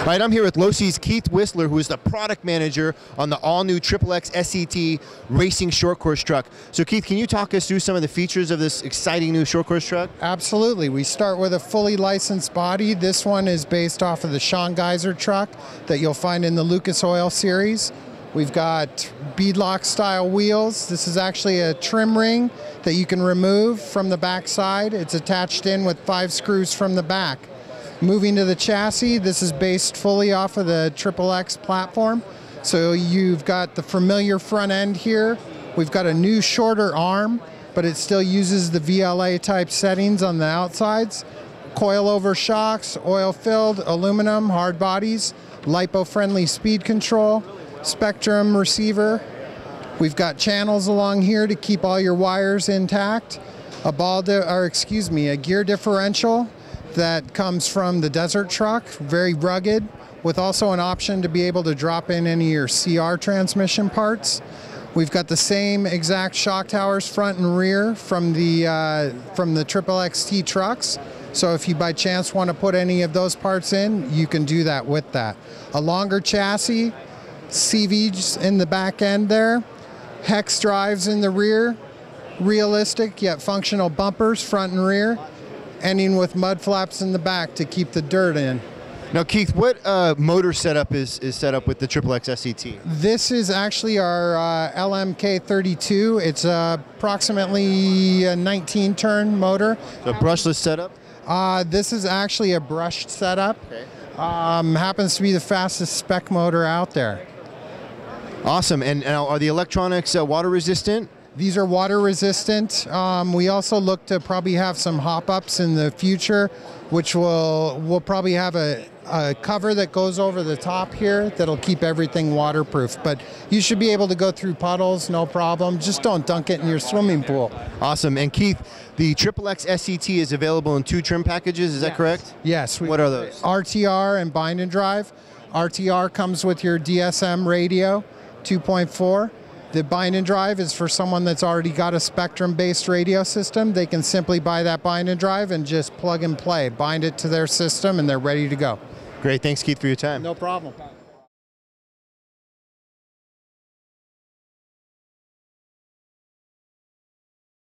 All right, I'm here with Losi's Keith Whistler, who is the product manager on the all-new XXX-SCT racing short course truck. So Keith, can you talk us through some of the features of this exciting new short course truck? Absolutely. We start with a fully licensed body. This one is based off of the Sean Geiser truck that you'll find in the Lucas Oil series. We've got beadlock style wheels. This is actually a trim ring that you can remove from the back side. It's attached in with 5 screws from the back. Moving to the chassis, this is based fully off of the XXX platform. So you've got the familiar front end here. We've got a new shorter arm, but it still uses the VLA type settings on the outsides. Coil-over shocks, oil-filled, aluminum, hard bodies, LiPo-friendly speed control, Spectrum receiver. We've got channels along here to keep all your wires intact. A gear differential that comes from the Desert truck, very rugged, with also an option to be able to drop in any of your CR transmission parts. We've got the same exact shock towers front and rear from the XXXT trucks. So if you by chance want to put any of those parts in, you can do that with that. A longer chassis, CVs in the back end there, hex drives in the rear, realistic yet functional bumpers front and rear, ending with mud flaps in the back to keep the dirt in. Now Keith, what motor setup is set up with the XXX-SCT? This is actually our LMK32. It's approximately a 19-turn motor. So brushless setup? This is actually a brushed setup. Okay. Happens to be the fastest spec motor out there. Awesome. And are the electronics water resistant? These are water resistant. We also look to probably have some hop-ups in the future, which we'll probably have a cover that goes over the top here that'll keep everything waterproof. But you should be able to go through puddles, no problem. Just don't dunk it in your swimming pool. Awesome. And Keith, the XXX-SCT is available in 2 trim packages, is that correct? Yes. What are those? RTR and bind and drive. RTR comes with your DSM radio 2.4. The bind and drive is for someone that's already got a Spectrum-based radio system. They can simply buy that bind and drive and just plug and play. Bind it to their system and they're ready to go. Great, thanks Keith for your time. No problem.